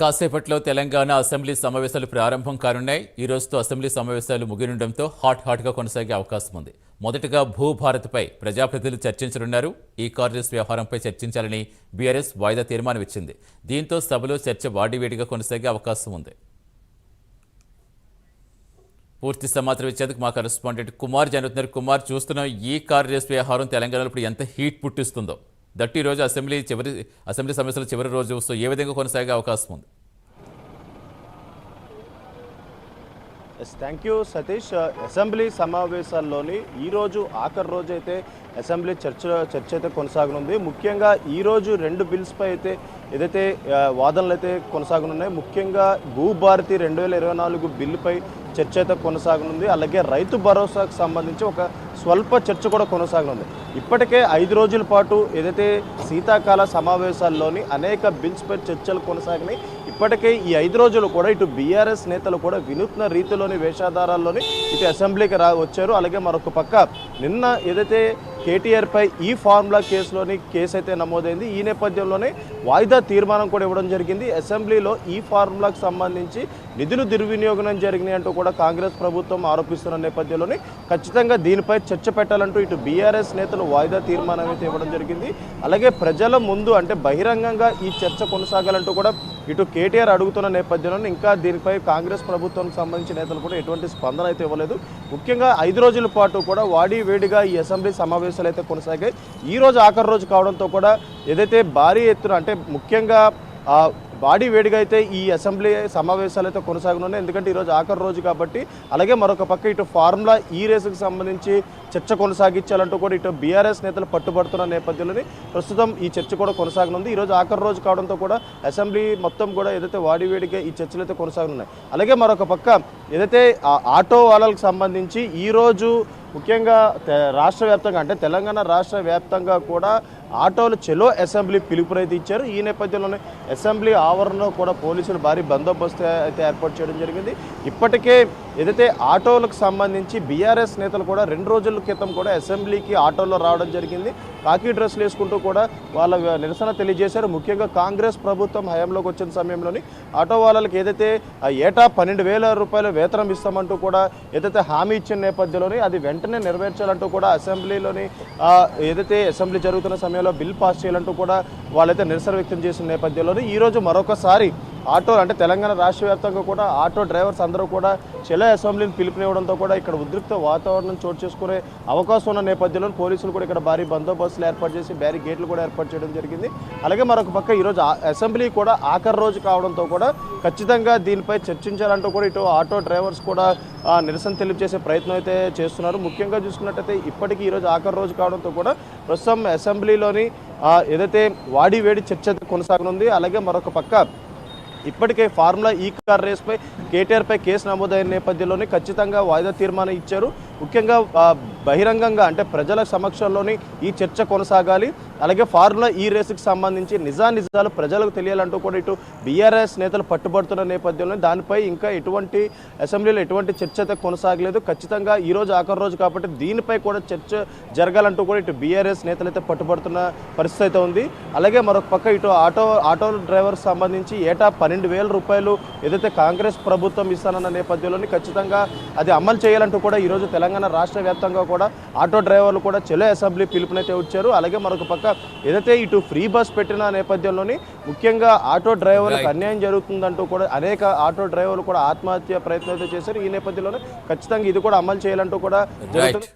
కాసేపట్లో తెలంగాణ అసెంబ్లీ సమావేశాలు ప్రారంభం కానున్నాయి. ఈ రోజుతో అసెంబ్లీ సమావేశాలు ముగినుండటంతో హాట్గా కొనసాగే అవకాశం ఉంది. మొదటగా భూభారత్పై ప్రజాప్రతినిధులు చర్చించనున్నారు. ఈ కారిడార్స్ వ్యవహారంపై చర్చించాలని బీఆర్ఎస్ వాయిదా తీర్మానం ఇచ్చింది. దీంతో సభలో చర్చ వాడివేడిగా కొనసాగే అవకాశం ఉంది. పూర్తి సమాచారం ఇచ్చేందుకు మా కరెస్పాండెంట్ కుమార్ జరుగుతున్నారు. కుమార్, చూస్తున్నాం ఈ కారిడార్స్ వ్యవహారం తెలంగాణలో ఇప్పుడు ఎంత హీట్ పుట్టిస్తుందో. దట్ ఈ రోజు అసెంబ్లీ సమావేశాల చివరి రోజు, సో ఏ విధంగా కొనసాగే అవకాశం ఉంది? Thank you Satish. అసెంబ్లీ సమావేశాల్లోని ఈరోజు ఆఖరి రోజు అయితే అసెంబ్లీ చర్చ అయితే కొనసాగనుంది. ముఖ్యంగా ఈరోజు రెండు బిల్స్పై అయితే ఏదైతే వాదనలు అయితే కొనసాగనున్నాయి. ముఖ్యంగా భూభారతి 2024 బిల్లుపై చర్చ అయితే కొనసాగనుంది. అలాగే రైతు భరోసాకు సంబంధించి ఒక స్వల్ప చర్చ కూడా కొనసాగనుంది. ఇప్పటికే 5 రోజుల పాటు ఏదైతే శీతాకాల సమావేశాల్లోని అనేక బిల్స్పై చర్చలు కొనసాగినాయి. ఇప్పటికే ఈ 5 రోజులు కూడా ఇటు బీఆర్ఎస్ నేతలు కూడా వినూత్న రీతిలోని వేషాధారాల్లోని ఇటు అసెంబ్లీకి వచ్చారు. అలాగే మరొక పక్క నిన్న ఏదైతే కేటీఆర్పై ఈ ఫార్ములా కేసు అయితే నమోదైంది. ఈ నేపథ్యంలోనే వాయిదా తీర్మానం కూడా ఇవ్వడం జరిగింది. అసెంబ్లీలో ఈ ఫార్ములాకు సంబంధించి నిధులు దుర్వినియోగం జరిగినాయి అంటూ కూడా కాంగ్రెస్ ప్రభుత్వం ఆరోపిస్తున్న నేపథ్యంలోనే ఖచ్చితంగా దీనిపై చర్చ పెట్టాలంటూ ఇటు బీఆర్ఎస్ నేతలు వాయిదా తీర్మానం అయితే ఇవ్వడం జరిగింది. అలాగే ప్రజల ముందు అంటే బహిరంగంగా ఈ చర్చ కొనసాగాలంటూ కూడా ఇటు కేటీఆర్ అడుగుతున్న నేపథ్యంలో ఇంకా దీనిపై కాంగ్రెస్ ప్రభుత్వానికి సంబంధించిన నేతలు కూడా ఎటువంటి స్పందన అయితే ఇవ్వలేదు. ముఖ్యంగా 5 రోజుల పాటు కూడా వేడిగా ఈ అసెంబ్లీ సమావేశాలు అయితే కొనసాగాయి. ఈ రోజు ఆఖరి రోజు కావడంతో కూడా ఏదైతే భారీ ఎత్తున అంటే ముఖ్యంగా వేడిగా అయితే ఈ అసెంబ్లీ సమావేశాలు అయితే కొనసాగనున్నాయి. ఎందుకంటే ఈరోజు ఆఖరి రోజు కాబట్టి. అలాగే మరొక పక్క ఇటు ఫార్ములా ఈ రేసుకు సంబంధించి చర్చ కొనసాగించాలంటూ కూడా ఇటు బీఆర్ఎస్ నేతలు పట్టుబడుతున్న నేపథ్యంలోనే ప్రస్తుతం ఈ చర్చ కూడా కొనసాగనుంది. ఈరోజు ఆఖరి రోజు కావడంతో కూడా అసెంబ్లీ మొత్తం కూడా ఏదైతే వేడిగా ఈ చర్చలు అయితే కొనసాగనున్నాయి. అలాగే మరొక పక్క ఏదైతే ఆటో వాళ్ళకు సంబంధించి ఈరోజు ముఖ్యంగా రాష్ట్ర వ్యాప్తంగా అంటే తెలంగాణ రాష్ట్ర వ్యాప్తంగా కూడా ఆటోలు చెలో అసెంబ్లీ పిలుపునైతే ఇచ్చారు. ఈ నేపథ్యంలోనే అసెంబ్లీ ఆవరణలో కూడా పోలీసులు భారీ బందోబస్తు అయితే ఏర్పాటు చేయడం జరిగింది. ఇప్పటికే ఏదైతే ఆటోలకు సంబంధించి బీఆర్ఎస్ నేతలు కూడా 2 రోజుల క్రితం కూడా అసెంబ్లీకి ఆటోలో రావడం జరిగింది. కాకి డ్రెస్సులు వేసుకుంటూ కూడా వాళ్ళ నిరసన తెలియజేశారు. ముఖ్యంగా కాంగ్రెస్ ప్రభుత్వం హయాంలోకి వచ్చిన సమయంలోని ఆటో వాళ్ళకి ఏదైతే ఏటా 12,000 రూపాయల వేతనం ఇస్తామంటూ కూడా ఏదైతే హామీ ఇచ్చిన నేపథ్యంలోని అది వెంటనే నెరవేర్చాలంటూ కూడా అసెంబ్లీలోని ఏదైతే అసెంబ్లీ జరుగుతున్న సమయంలో బిల్ పాస్ చేయాలంటూ కూడా వాళ్ళైతే నిరసన వ్యక్తం చేసిన నేపథ్యంలోని ఈరోజు మరొకసారి ఆటో అంటే తెలంగాణ రాష్ట్ర వ్యాప్తంగా కూడా ఆటో డ్రైవర్స్ అందరూ కూడా చెలో అసెంబ్లీని పిలుపునివ్వడంతో కూడా ఇక్కడ ఉద్రిక్త వాతావరణం చోటు చేసుకునే అవకాశం ఉన్న నేపథ్యంలో పోలీసులు కూడా ఇక్కడ భారీ బందోబస్తులు ఏర్పాటు చేసి బ్యారికేడ్లు కూడా ఏర్పాటు చేయడం జరిగింది. అలాగే మరొక పక్క ఈరోజు అసెంబ్లీ కూడా ఆఖరి రోజు కావడంతో కూడా ఖచ్చితంగా దీనిపై చర్చించాలంటూ కూడా ఇటు ఆటో డ్రైవర్స్ కూడా నిరసన తెలియజేసే ప్రయత్నం అయితే చేస్తున్నారు. ముఖ్యంగా చూసుకున్నట్టయితే ఇప్పటికీ ఈరోజు ఆఖరి రోజు కావడంతో కూడా ప్రస్తుతం అసెంబ్లీలోని ఏదైతే వేడి చర్చ కొనసాగనుంది. అలాగే మరొక పక్క ఇప్పటికే ఫార్ములా ఈ కార్ రేస్పై కేటీఆర్పై కేసు నమోదైన నేపథ్యంలోనే ఖచ్చితంగా వాయిదా తీర్మానం ఇచ్చారు. ముఖ్యంగా బహిరంగంగా అంటే ప్రజల సమక్షంలోని ఈ చర్చ కొనసాగాలి. అలాగే ఫార్ములా ఈ రేసుకు సంబంధించి నిజాలు ప్రజలకు తెలియాలంటూ కూడా ఇటు బీఆర్ఎస్ నేతలు పట్టుబడుతున్న నేపథ్యంలో దానిపై ఇంకా అసెంబ్లీలో ఎటువంటి చర్చ అయితే కొనసాగలేదు. ఖచ్చితంగా ఈ రోజు ఆఖరి రోజు కాబట్టి దీనిపై కూడా చర్చ జరగాలంటూ కూడా ఇటు బీఆర్ఎస్ నేతలు అయితే పట్టుబడుతున్న పరిస్థితి అయితే ఉంది. అలాగే మరొక పక్క ఇటు ఆటో డ్రైవర్స్ సంబంధించి ఏటా 12,000 రూపాయలు ఏదైతే కాంగ్రెస్ ప్రభుత్వం ఇస్తానన్న నేపథ్యంలోని ఖచ్చితంగా అది అమలు చేయాలంటూ కూడా ఈరోజు తెలంగాణ రాష్ట్ర వ్యాప్తంగా కూడా ఆటో డ్రైవర్లు కూడా చెలో అసెంబ్లీ పిలుపునైతే వచ్చారు. అలాగే మరొక పక్క ఏదైతే ఇటు ఫ్రీ బస్ పెట్టిన నేపథ్యంలోని ముఖ్యంగా ఆటో డ్రైవర్లకు అన్యాయం జరుగుతుందంటూ కూడా అనేక ఆటో డ్రైవర్లు కూడా ఆత్మహత్య ప్రయత్నం అయితే చేశారు. ఈ నేపథ్యంలోనే ఖచ్చితంగా ఇది కూడా అమలు చేయాలంటూ కూడా జరుగుతుంది.